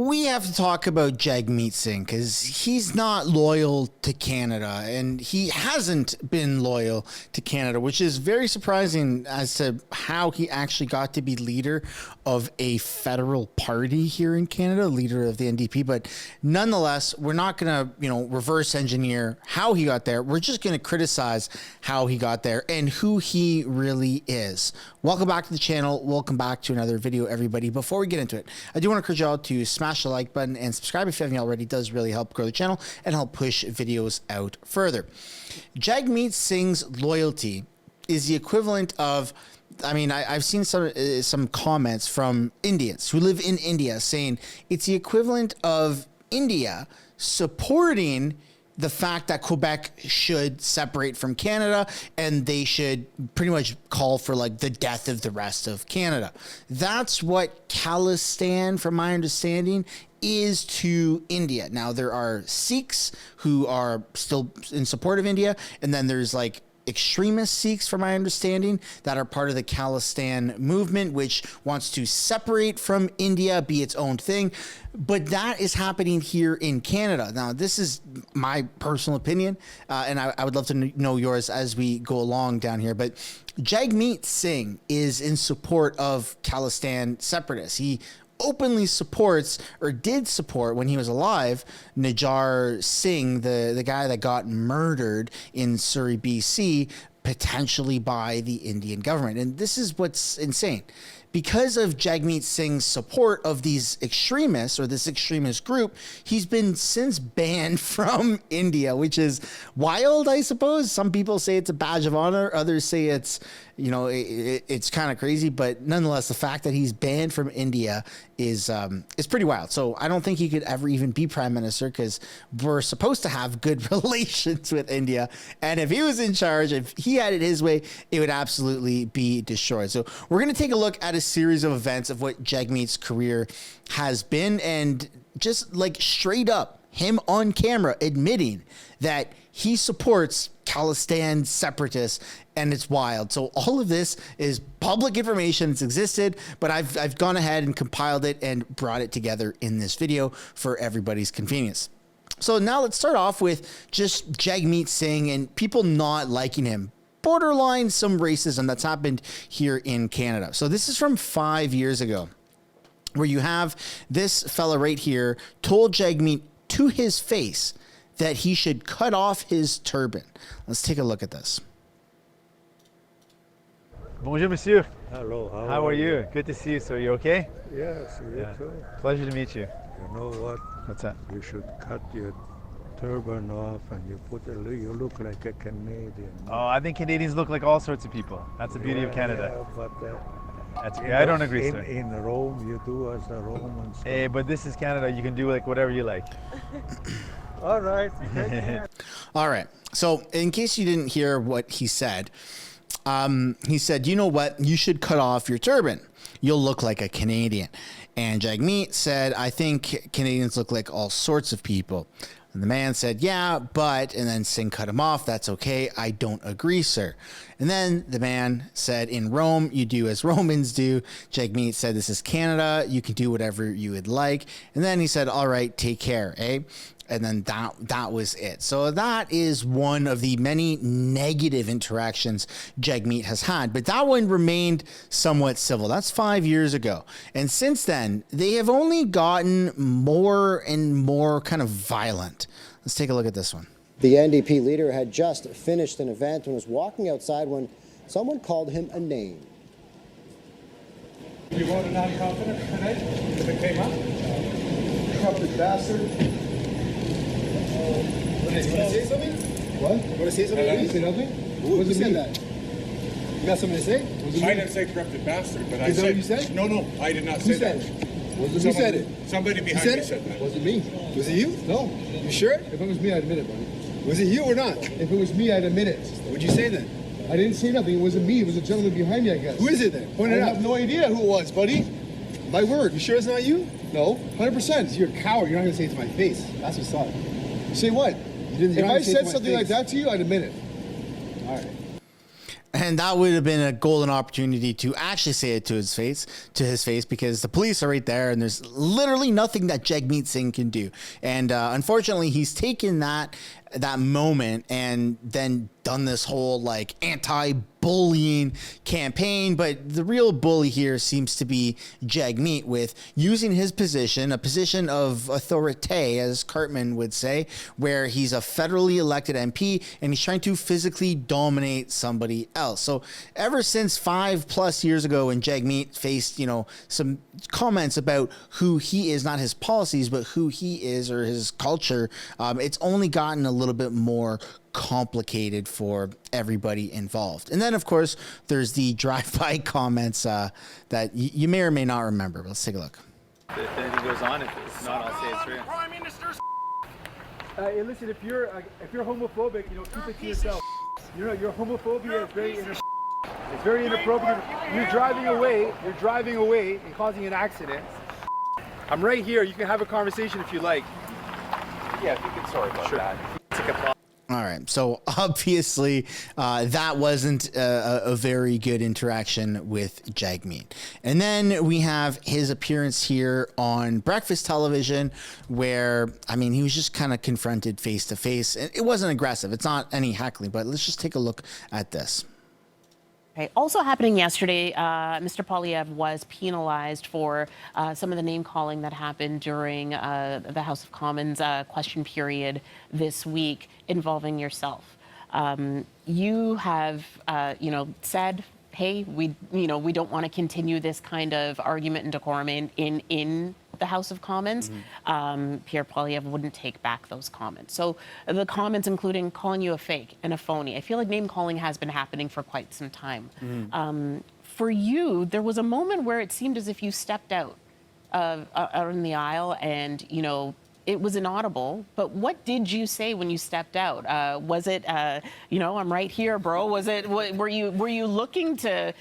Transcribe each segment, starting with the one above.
We have to talk about Jagmeet Singh because he's not loyal to Canada, and he hasn't been loyal to Canada, which is very surprising as to how he actually got to be leader of a federal party here in Canada, leader of the NDP. But nonetheless, we're not going to, reverse engineer how he got there. We're just going to criticize how he got there and who he really is. Welcome back to the channel. Welcome back to another video, everybody. Before we get into it, I do want to encourage y'all to smash the like button and subscribe if you haven't already. It does really help grow the channel and help push videos out further. Jagmeet Singh's loyalty is the equivalent of, I've seen some comments from Indians who live in India saying it's the equivalent of India supporting the fact that Quebec should separate from Canada and they should pretty much call for like the death of the rest of Canada. That's what Khalistan, from my understanding, is to India. Now, there are Sikhs who are still in support of India, and then there's like extremist Sikhs, from my understanding, that are part of the Khalistan movement, which wants to separate from India, be its own thing. But that is happening here in Canada. Now, this is my personal opinion, and I would love to know yours as we go along down here. But Jagmeet Singh is in support of Khalistan separatists. He openly supports, or did support when he was alive, Najar Singh, the guy that got murdered in Surrey, BC, potentially by the Indian government. And this is what's insane. Because of Jagmeet Singh's support of these extremists, or this extremist group, he's been since banned from India, which is wild, I suppose. Some people say it's a badge of honor. Others say it's, it's kind of crazy. But nonetheless, the fact that he's banned from India is pretty wild. So I don't think he could ever even be prime minister, because we're supposed to have good relations with India. And if he was in charge, if he had it his way, it would absolutely be destroyed. So we're going to take a look at a series of events of what Jagmeet's career has been, and just like straight up him on camera admitting that he supports Khalistan separatists, and it's wild. So all of this is public information. It's existed, but I've gone ahead and compiled it and brought it together in this video for everybody's convenience. So now let's start off with just Jagmeet Singh and people not liking him. Borderline some racism that's happened here in Canada. So this is from 5 years ago, where you have this fella right here told Jagmeet to his face that he should cut off his turban. Let's take a look at this. Bonjour, monsieur. Hello, How are you? Good to see you, sir. You okay? Yes, you too. Pleasure to meet you. You know what? What's that? You should cut your turban off and you look like a Canadian. Oh, I think Canadians look like all sorts of people. That's the beauty of Canada. Yeah, but I don't agree, sir. In Rome, you do as a Roman. Hey, but this is Canada. You can do like whatever you like. All right. All right. So in case you didn't hear what he said, you know what? You should cut off your turban. You'll look like a Canadian. And Jagmeet said, I think Canadians look like all sorts of people. And the man said, yeah, but, and then Singh cut him off. That's okay. I don't agree, sir. And then the man said, in Rome, you do as Romans do. Jagmeet said, this is Canada. You can do whatever you would like. And then he said, all right, take care, eh? And then that was it. So that is one of the many negative interactions Jagmeet has had. But that one remained somewhat civil. That's 5 years ago. And since then, they have only gotten more and more kind of violent. Let's take a look at this one. The NDP leader had just finished an event and was walking outside when someone called him a name. You voted non-confidence tonight if it came up? Corrupted bastard. Want to say something? What? Want to say something? I say nothing. Who said that? You got something to say? I didn't say corrupted bastard, but I Is that said... what you said? No, I did not say that. Who said it? Somebody behind me said that. Was it me? Was it you? No. You sure? If it was me, I'd admit it, buddy. Was it you or not? If it was me, I'd admit it. What'd you say then? I didn't say nothing. It wasn't me. It was a gentleman behind me, I guess. Who is it then? Point it I out. have no idea who it was, buddy. My word. You sure it's not you? No, 100%. You're a coward. You're not going to say it to my face. That's what's up. Say what? You're If not I gonna say it said to my something like face. that to you, I'd admit it. All right. And that would have been a golden opportunity to actually say it to his face, because the police are right there and there's literally nothing that Jagmeet Singh can do. And unfortunately, he's taken that moment and then done this whole like anti-bullying campaign. But the real bully here seems to be Jagmeet, with using his position, a position of authority, as Cartman would say, where he's a federally elected MP and he's trying to physically dominate somebody else. So ever since 5+ years ago, when Jagmeet faced, some comments about who he is, not his policies, but who he is or his culture, it's only gotten a little bit more complicated for everybody involved. And then, of course, there's the drive-by comments that you may or may not remember. Let's take a look. If anything goes on, if it's not, I'll say it's real. Prime Minister's hey, listen, if you're homophobic, keep it to yourself. Your homophobia is very inappropriate. You're driving away and causing an accident. I'm right here. You can have a conversation if you like. Yeah, if you could, sorry about that. All right. So obviously that wasn't a very good interaction with Jagmeet. And then we have his appearance here on breakfast television where, he was just kind of confronted face to face. It wasn't aggressive. It's not any heckling, but let's just take a look at this. Okay. Also happening yesterday, Mr. Poilievre was penalized for some of the name calling that happened during the House of Commons question period this week involving yourself. You have, said, hey, we don't want to continue this kind of argument and decorum in the House of Commons. Pierre Poilievre wouldn't take back those comments. So the comments, including calling you a fake and a phony, I feel like name calling has been happening for quite some time. For you, there was a moment where it seemed as if you stepped out in the aisle and, it was inaudible, but what did you say when you stepped out? Was it, I'm right here, bro? Were you looking to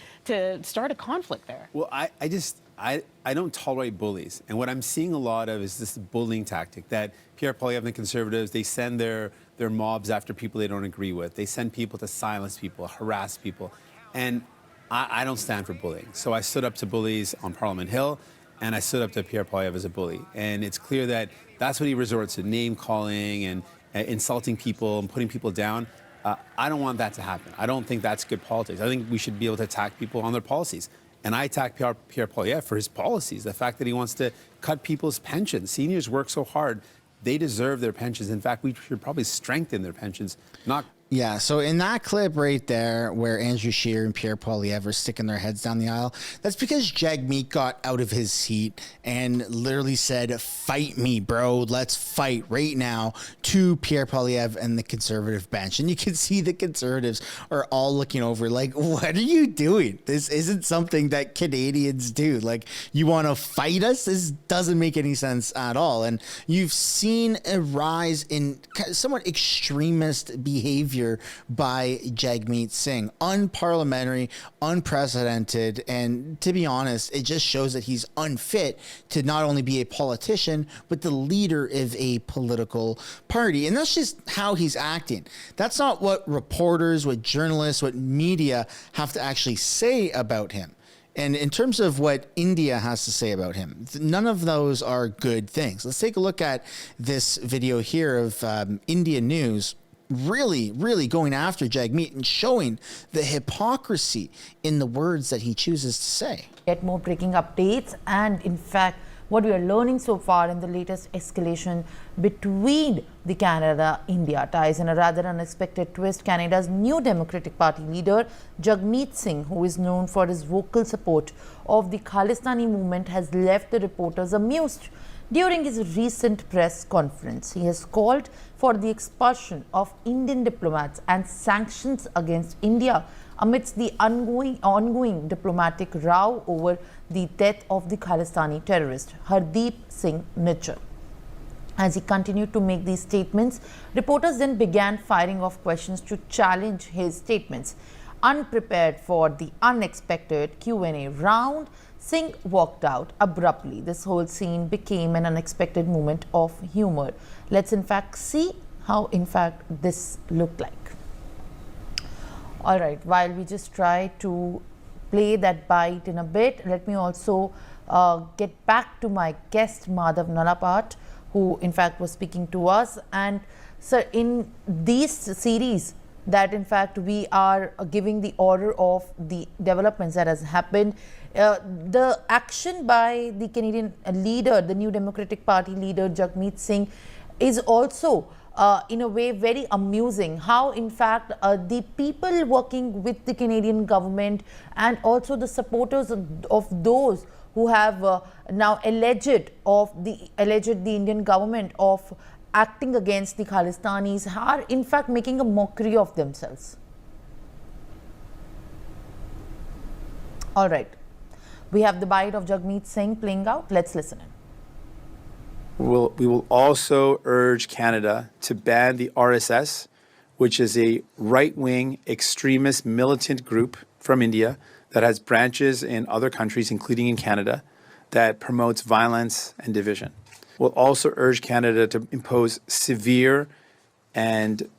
start a conflict there? Well, I don't tolerate bullies. And what I'm seeing a lot of is this bullying tactic that Pierre Poilievre and the Conservatives, they send their mobs after people they don't agree with. They send people to silence people, harass people. And I don't stand for bullying. So I stood up to bullies on Parliament Hill, and I stood up to Pierre Poilievre as a bully. And it's clear that that's what he resorts to, name calling and insulting people and putting people down. I don't want that to happen. I don't think that's good politics. I think we should be able to attack people on their policies. And I attack Pierre Poilievre for his policies, the fact that he wants to cut people's pensions. Seniors work so hard. They deserve their pensions. In fact, we should probably strengthen their pensions, not... Yeah, so in that clip right there where Andrew Scheer and Pierre Poilievre are sticking their heads down the aisle, that's because Jagmeet got out of his seat and literally said, fight me, bro, let's fight right now, to Pierre Poilievre and the Conservative bench. And you can see the Conservatives are all looking over like, what are you doing? This isn't something that Canadians do. Like, you want to fight us? This doesn't make any sense at all. And you've seen a rise in somewhat extremist behavior by Jagmeet Singh. Unparliamentary, unprecedented, and to be honest, it just shows that he's unfit to not only be a politician, but the leader of a political party. And that's just how he's acting. That's not what reporters, what journalists, what media have to actually say about him. And in terms of what India has to say about him, none of those are good things. Let's take a look at this video here of India News really going after Jagmeet and showing the hypocrisy in the words that he chooses to say. Get more breaking updates, and in fact what we are learning so far in the latest escalation between the Canada-India ties. In a rather unexpected twist, Canada's new Democratic Party leader Jagmeet Singh, who is known for his vocal support of the Khalistani movement, has left the reporters amused. During his recent press conference, he has called for the expulsion of Indian diplomats and sanctions against India amidst the ongoing diplomatic row over the death of the Khalistani terrorist Hardeep Singh Nijjar. As he continued to make these statements, reporters then began firing off questions to challenge his statements. Unprepared for the unexpected Q&A round, Singh walked out abruptly. This whole scene became an unexpected moment of humor. Let's in fact see how in fact this looked like. All right, while we just try to play that bite in a bit, let me also get back to my guest Madhav Nalapat, who in fact was speaking to us. And sir, in these series that in fact we are giving the order of the developments that has happened, the action by the Canadian leader, the New Democratic Party leader Jagmeet Singh, is also in a way very amusing. How in fact the people working with the Canadian government and also the supporters of those who have now alleged the Indian government of acting against the Khalistanis are in fact making a mockery of themselves. All right, we have the bite of Jagmeet Singh playing out. Let's listen in. We will also urge Canada to ban the RSS, which is a right-wing extremist militant group from India that has branches in other countries, including in Canada, that promotes violence and division. We'll also urge Canada to impose severe and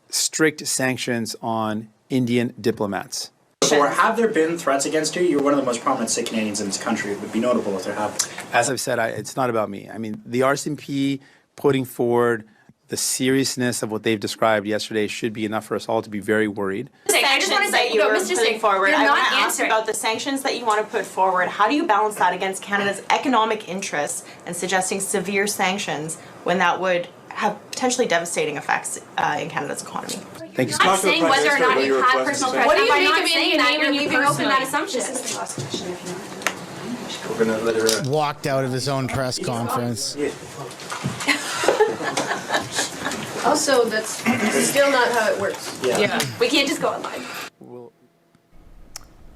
strict sanctions on Indian diplomats. Or have there been threats against you? You're one of the most prominent Sikh Canadians in this country. It would be notable if there have. As I've said, it's not about me. I mean, the RCMP putting forward the seriousness of what they've described yesterday should be enough for us all to be very worried. I just want to say, you were putting forward. I want to ask about the sanctions that you want to put forward. How do you balance that against Canada's economic interests and suggesting severe sanctions when that would have potentially devastating effects in Canada's economy? Thank you. I'm not saying whether or not you had personal threats. What do you I'm make not of saying Indian that name you're when you leaving open that assumption. We're going to let her walked out of his own press conference. Also, that's still not how it works. Yeah. We can't just go online.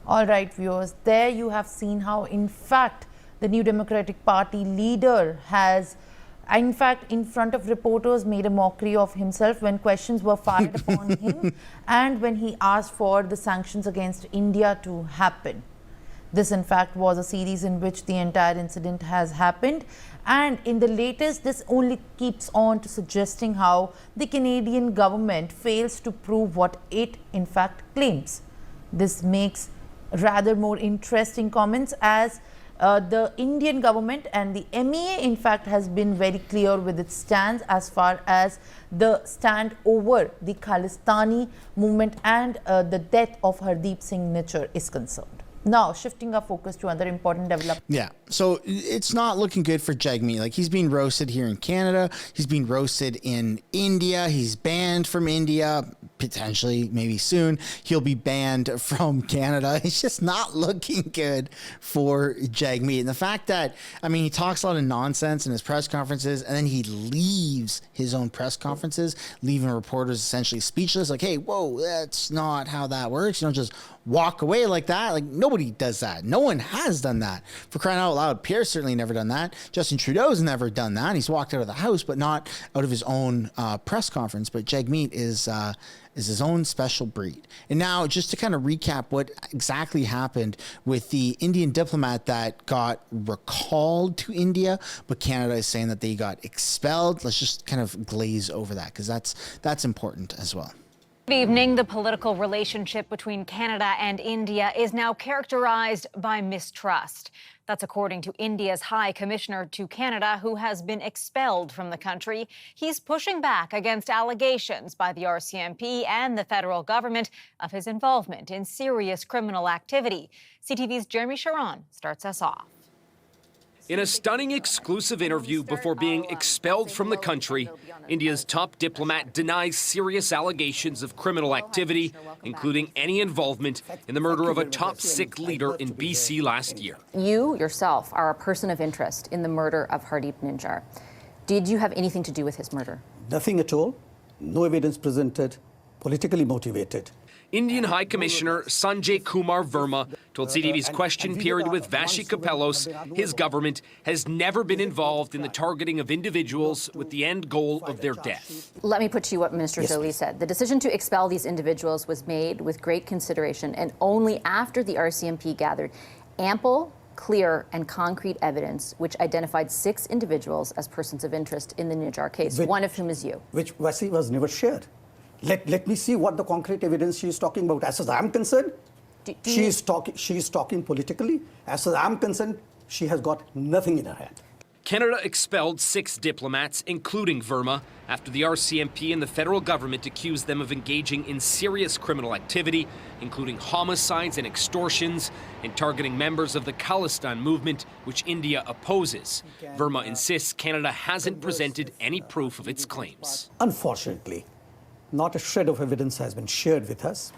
All right, viewers, there you have seen how in fact the New Democratic Party leader has in fact in front of reporters made a mockery of himself when questions were fired upon him and when he asked for the sanctions against India to happen. This in fact was a series in which the entire incident has happened, and in the latest this only keeps on to suggesting how the Canadian government fails to prove what it in fact claims. This makes rather more interesting comments as the Indian government and the MEA in fact has been very clear with its stance as far as the stand over the Khalistani movement and the death of Hardeep Singh Nijjar is concerned. Now, shifting our focus to other important developments. Yeah, so it's not looking good for Jagmeet. Like, he's being roasted here in Canada. He's being roasted in India. He's banned from India. Potentially, maybe soon, he'll be banned from Canada. It's just not looking good for Jagmeet. And the fact that, I mean, he talks a lot of nonsense in his press conferences, and then he leaves his own press conferences, leaving reporters essentially speechless. Like, hey, whoa, that's not how that works. You don't just walk away like that. Like, nobody does that. No one has done that. For crying out loud, Pierre's certainly never done that. Justin Trudeau's never done that. He's walked out of the house, but not out of his own press conference. But Jagmeet is his own special breed. And now, just to kind of recap what exactly happened with the Indian diplomat that got recalled to India, but Canada is saying that they got expelled. Let's just kind of glaze over that, because that's important as well. Good evening. The political relationship between Canada and India is now characterized by mistrust. That's according to India's High Commissioner to Canada, who has been expelled from the country. He's pushing back against allegations by the RCMP and the federal government of his involvement in serious criminal activity. CTV's Jeremy Sharon starts us off. In a stunning exclusive interview before being expelled from the country, India's top diplomat denies serious allegations of criminal activity, including any involvement in the murder of a top Sikh leader in BC last year. You yourself are a person of interest in the murder of Hardeep Nijjar. Did you have anything to do with his murder? Nothing at all. No evidence presented. Politically motivated. Indian High Commissioner Sanjay Kumar Verma told CTV's question period with Vashi Kapelos his government has never been involved in the targeting of individuals with the end goal of their death. Let me put to you what Minister Zoli said. The decision to expel these individuals was made with great consideration and only after the RCMP gathered ample, clear and concrete evidence which identified 6 individuals as persons of interest in the Nijjar case, one of whom is you. Which Vashi was never shared. Let me see what the concrete evidence she is talking about. As far as I'm concerned, she is talking politically. As far as I'm concerned, she has got nothing in her hand. Canada expelled 6 diplomats, including Verma, after the RCMP and the federal government accused them of engaging in serious criminal activity, including homicides and extortions, and targeting members of the Khalistan movement, which India opposes. Verma insists Canada hasn't presented any proof of its claims. Unfortunately, not a shred of evidence has been shared with us.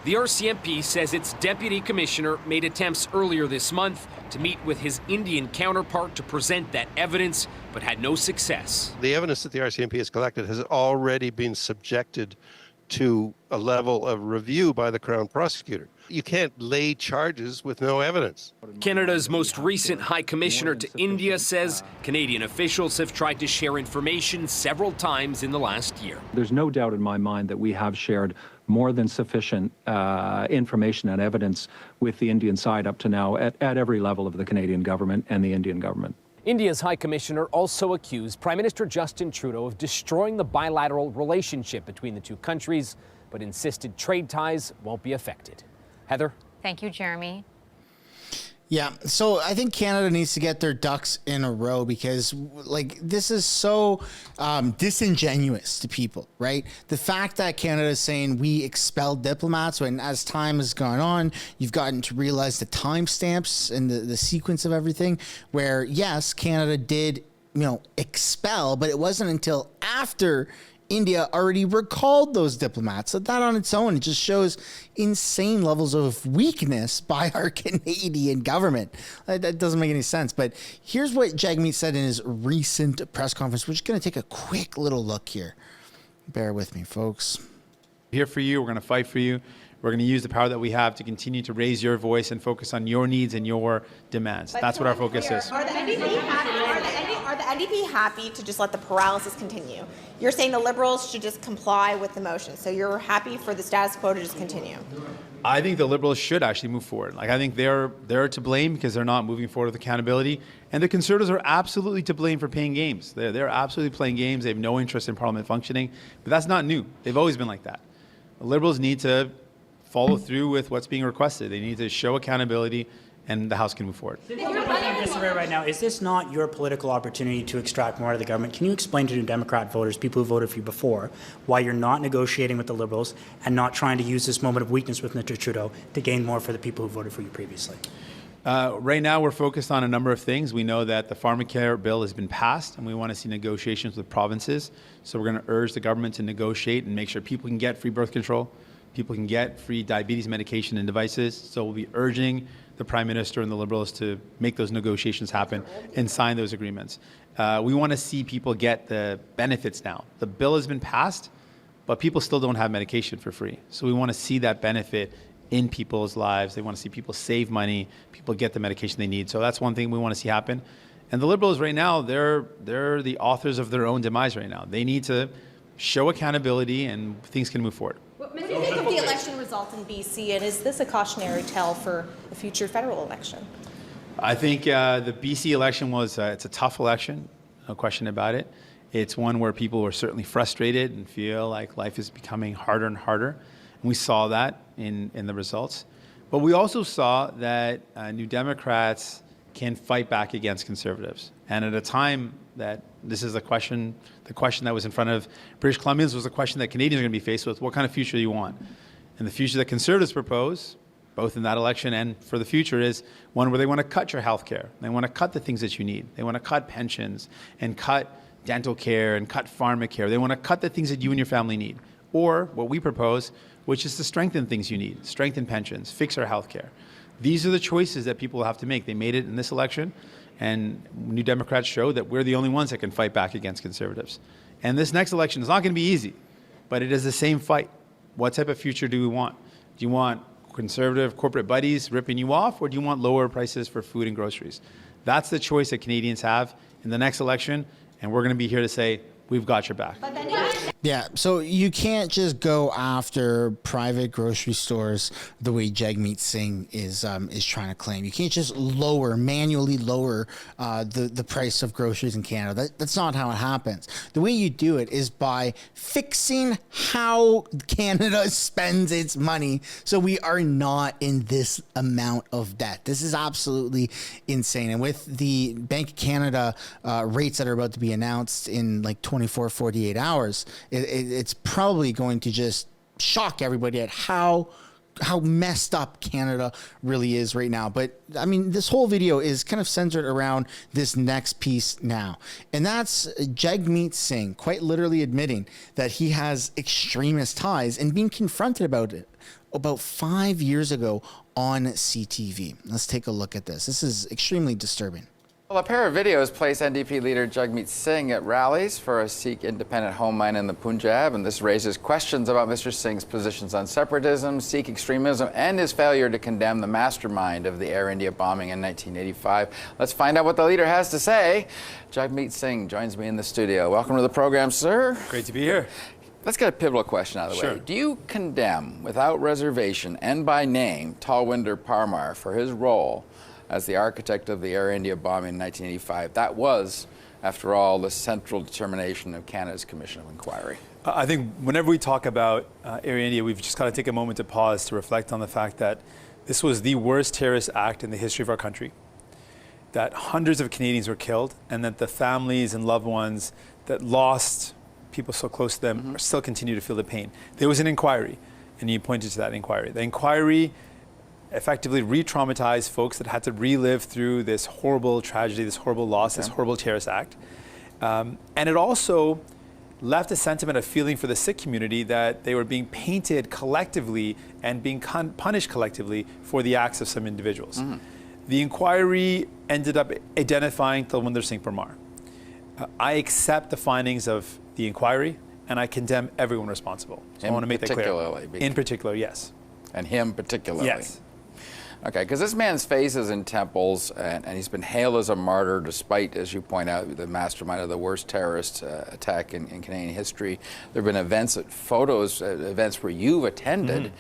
The RCMP says its deputy commissioner made attempts earlier this month to meet with his Indian counterpart to present that evidence, but had no success. The evidence that the RCMP has collected has already been subjected to a level of review by the Crown Prosecutor. You can't lay charges with no evidence. Canada's most recent High Commissioner to India says Canadian officials have tried to share information several times in the last year. There's no doubt in my mind that we have shared more than sufficient information and evidence with the Indian side up to now at every level of the Canadian government and the Indian government. India's High Commissioner also accused Prime Minister Justin Trudeau of destroying the bilateral relationship between the two countries, but insisted trade ties won't be affected. Heather? Thank you, Jeremy. Yeah, so I think Canada needs to get their ducks in a row because, like, this is so disingenuous to people, right? The fact that Canada is saying we expelled diplomats when, as time has gone on, you've gotten to realize the timestamps and the sequence of everything where, yes, Canada did, expel, but it wasn't until after India already recalled those diplomats. So that on its own, it just shows insane levels of weakness by our Canadian government. That doesn't make any sense. But here's what Jagmeet said in his recent press conference. We're just going to take a quick little look here. Bear with me, folks. Here for you. We're going to fight for you. We're going to use the power that we have to continue to raise your voice and focus on your needs and your demands. That's what our focus is. Are the NDP happy to just let the paralysis continue? You're saying the Liberals should just comply with the motion. So you're happy for the status quo to just continue? I think the Liberals should actually move forward. I think they're to blame because they're not moving forward with accountability. And the Conservatives are absolutely to blame for playing games. They're absolutely playing games. They have no interest in Parliament functioning. But that's not new. They've always been like that. The Liberals need to follow through with what's being requested. They need to show accountability, and the House can move forward. Disarray right now, is this not your political opportunity to extract more out of the government? Can you explain to New Democrat voters, people who voted for you before, why you're not negotiating with the Liberals and not trying to use this moment of weakness with Mr. Trudeau to gain more for the people who voted for you previously? Right now, we're focused on a number of things. We know that the pharmacare bill has been passed, and we want to see negotiations with provinces. So we're going to urge the government to negotiate and make sure people can get free birth control. People can get free diabetes medication and devices. So we'll be urging the Prime Minister and the Liberals to make those negotiations happen and sign those agreements. We want to see people get the benefits now. The bill has been passed, but people still don't have medication for free. So we want to see that benefit in people's lives. They want to see people save money, people get the medication they need. So that's one thing we want to see happen. And the Liberals right now, they're the authors of their own demise right now. They need to show accountability and things can move forward. What do you think of the election result in BC, and is this a cautionary tale for a future federal election? I think the BC election it's a tough election, no question about it. It's one where people were certainly frustrated and feel like life is becoming harder and harder. And we saw that in the results. But we also saw that New Democrats can fight back against Conservatives. And at a time that this is the question that was in front of British Columbians was a question that Canadians are going to be faced with. What kind of future do you want? And the future that Conservatives propose, both in that election and for the future, is one where they want to cut your health care. They want to cut the things that you need. They want to cut pensions and cut dental care and cut pharmacare. They want to cut the things that you and your family need. Or what we propose, which is to strengthen things you need, strengthen pensions, fix our health care. These are the choices that people will have to make. They made it in this election. And New Democrats show that we're the only ones that can fight back against Conservatives. And this next election is not going to be easy, but it is the same fight. What type of future do we want? Do you want Conservative corporate buddies ripping you off, or do you want lower prices for food and groceries? That's the choice that Canadians have in the next election, and we're going to be here to say, we've got your back. Yeah, so you can't just go after private grocery stores the way Jagmeet Singh is trying to claim. You can't just manually lower the price of groceries in Canada. That's not how it happens. The way you do it is by fixing how Canada spends its money so we are not in this amount of debt. This is absolutely insane. And with the Bank of Canada rates that are about to be announced in like 24, 48 hours, it's probably going to just shock everybody at how messed up Canada really is right now. But I mean, this whole video is kind of centered around this next piece now. And that's Jagmeet Singh quite literally admitting that he has extremist ties and being confronted about it about 5 years ago on CTV. Let's take a look at this. This is extremely disturbing. Well, a pair of videos place NDP leader Jagmeet Singh at rallies for a Sikh independent home mine in the Punjab, and this raises questions about Mr. Singh's positions on separatism, Sikh extremism, and his failure to condemn the mastermind of the Air India bombing in 1985. Let's find out what the leader has to say. Jagmeet Singh joins me in the studio. Welcome to the program, sir. Great to be here. Let's get a pivotal question out of the way. Do you condemn, without reservation and by name, Talwinder Parmar for his role as the architect of the Air India bombing in 1985? That was, after all, the central determination of Canada's Commission of Inquiry. I think whenever we talk about Air India, we've just got to take a moment to pause to reflect on the fact that this was the worst terrorist act in the history of our country, that hundreds of Canadians were killed, and that the families and loved ones that lost people so close to them still continue to feel the pain. There was an inquiry, and you pointed to that inquiry. The inquiry effectively re-traumatized folks that had to relive through this horrible tragedy, this horrible loss, this horrible terrorist act. And it also left a sentiment of feeling for the Sikh community that they were being painted collectively and being punished collectively for the acts of some individuals. The inquiry ended up identifying Talwinder Singh Parmar. I accept the findings of the inquiry, and I condemn everyone responsible. So I want to make that clear. In particular, yes. And him particularly? Yes. Okay, because this man's face is in temples, and he's been hailed as a martyr despite, as you point out, the mastermind of the worst terrorist attack in Canadian history. There have been events, events where you've attended.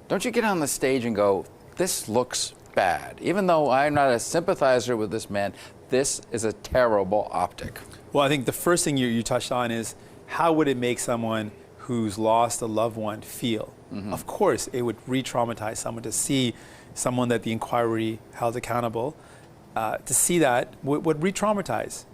Don't you get on the stage and go, this looks bad? Even though I'm not a sympathizer with this man, this is a terrible optic. Well, I think the first thing you touched on is how would it make someone who's lost a loved one feel? Of course, it would re-traumatize someone to see someone that the inquiry held accountable. To see that would re-traumatize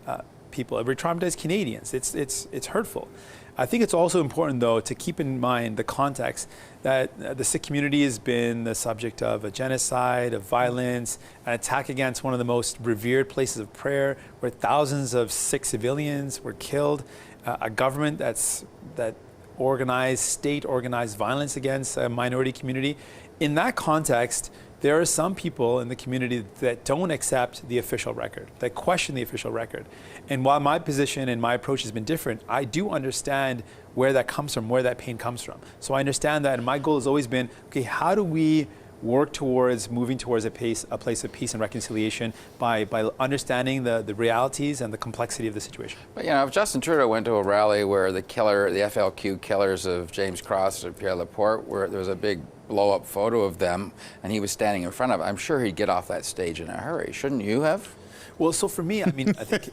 people, it would re-traumatize Canadians. It's hurtful. I think it's also important, though, to keep in mind the context that the Sikh community has been the subject of a genocide, of violence, an attack against one of the most revered places of prayer, where thousands of Sikh civilians were killed, a government that organized, state-organized violence against a minority community. In that context, there are some people in the community that don't accept the official record, that question the official record. And while my position and my approach has been different, I do understand where that comes from, where that pain comes from. So I understand that, and my goal has always been, okay, how do we work towards moving towards a place of peace and reconciliation by understanding the realities and the complexity of the situation? But, you know, if Justin Trudeau went to a rally where the FLQ killers of James Cross or Pierre Laporte, where there was a big blow-up photo of them, and he was standing in front of it, I'm sure he'd get off that stage in a hurry. Shouldn't you have? Well, so for me, I mean, I think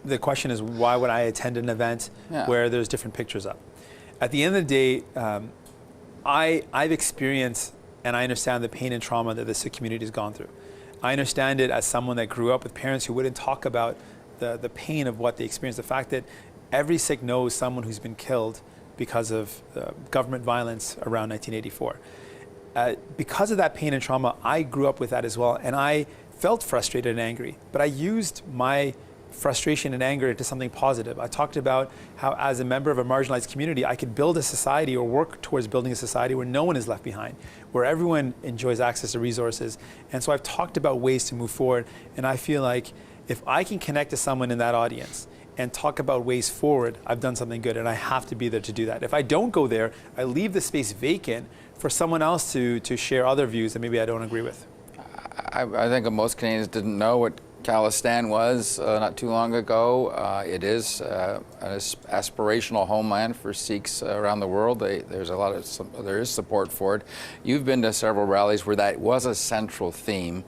the question is, why would I attend an event where there's different pictures up? At the end of the day, I've experienced and I understand the pain and trauma that the Sikh community has gone through. I understand it as someone that grew up with parents who wouldn't talk about the pain of what they experienced, the fact that every Sikh knows someone who's been killed because of government violence around 1984. Because of that pain and trauma, I grew up with that as well, and I felt frustrated and angry, but I used my frustration and anger into something positive. I talked about how, as a member of a marginalized community, I could build a society or work towards building a society where no one is left behind, where everyone enjoys access to resources. And so I've talked about ways to move forward, and I feel like if I can connect to someone in that audience and talk about ways forward, I've done something good, and I have to be there to do that. If I don't go there, I leave the space vacant for someone else to share other views that maybe I don't agree with. I think most Canadians didn't know what Khalistan was not too long ago. It is an aspirational homeland for Sikhs around the world. There is support for it. You've been to several rallies where that was a central theme.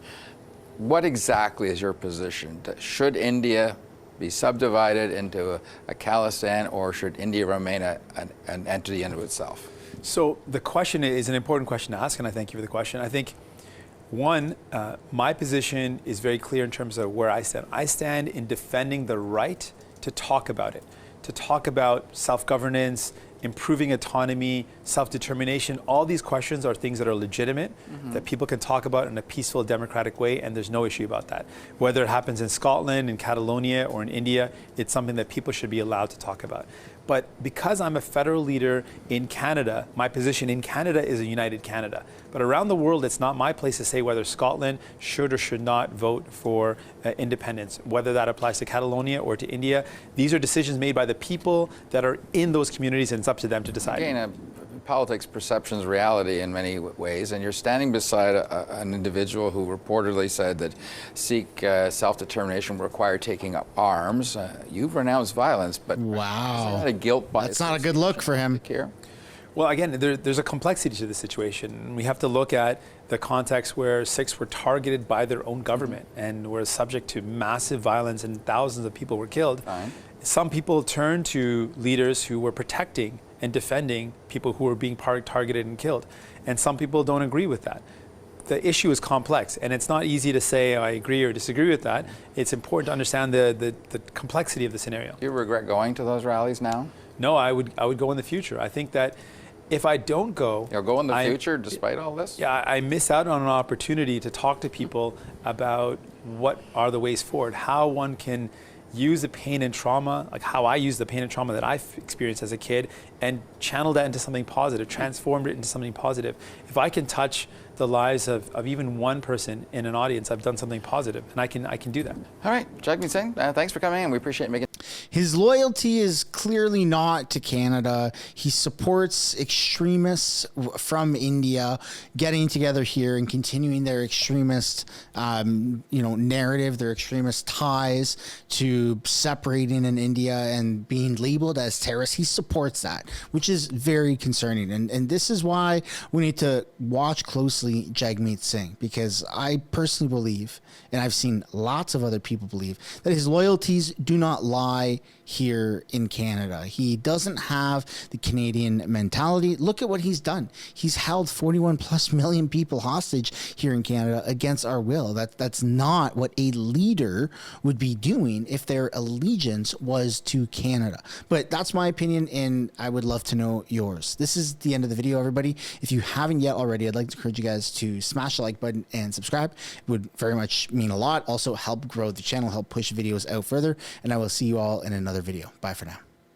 What exactly is your position? Should India be subdivided into a Khalistan, or should India remain an entity unto itself? So the question is an important question to ask, and I thank you for the question. I think, one, my position is very clear in terms of where I stand. I stand in defending the right to talk about it, to talk about self-governance, improving autonomy, self-determination. All these questions are things that are legitimate, that people can talk about in a peaceful, democratic way, and there's no issue about that. Whether it happens in Scotland, in Catalonia, or in India, it's something that people should be allowed to talk about. But because I'm a federal leader in Canada, my position in Canada is a united Canada. But around the world, it's not my place to say whether Scotland should or should not vote for independence, whether that applies to Catalonia or to India. These are decisions made by the people that are in those communities, and it's up to them to decide. Again, politics perceptions reality in many ways, and you're standing beside an individual who reportedly said that Sikh self-determination required taking up arms. You've renounced violence, but wow, is that a guilt by that's not a good look for him. Here? Well, again, there's a complexity to the situation. We have to look at the context where Sikhs were targeted by their own government and were subject to massive violence, and thousands of people were killed. Some people turned to leaders who were protecting and defending people who were being targeted and killed. And some people don't agree with that. The issue is complex, and it's not easy to say I agree or disagree with that. It's important to understand the complexity of the scenario. Do you regret going to those rallies now? No, I would go in the future. I think that if I don't go... You'll go in the future despite all this? Yeah, I miss out on an opportunity to talk to people about what are the ways forward, how one can use the pain and trauma, like how I use the pain and trauma that I've experienced as a kid, and channel that into something positive, transform it into something positive. If I can touch the lives of even one person in an audience, I've done something positive, and I can do that. All right, Jagmeet Singh, thanks for coming in. We appreciate making. His loyalty is clearly not to Canada. He supports extremists from India getting together here and continuing their extremist, narrative, their extremist ties to separating in India and being labeled as terrorists. He supports that, which is very concerning. And this is why we need to watch closely Jagmeet Singh, because I personally believe, and I've seen lots of other people believe, that his loyalties do not lie here in Canada. He doesn't have the Canadian mentality. Look at what he's done. He's held 41 plus million people hostage here in Canada against our will. That's not what a leader would be doing if their allegiance was to Canada. But that's my opinion, and I would love to know yours. This is the end of the video, everybody. If you haven't yet already, I'd like to encourage you guys to smash the like button and subscribe. It would very much mean a lot. Also help grow the channel, help push videos out further, and I will see you all in another video. Bye for now.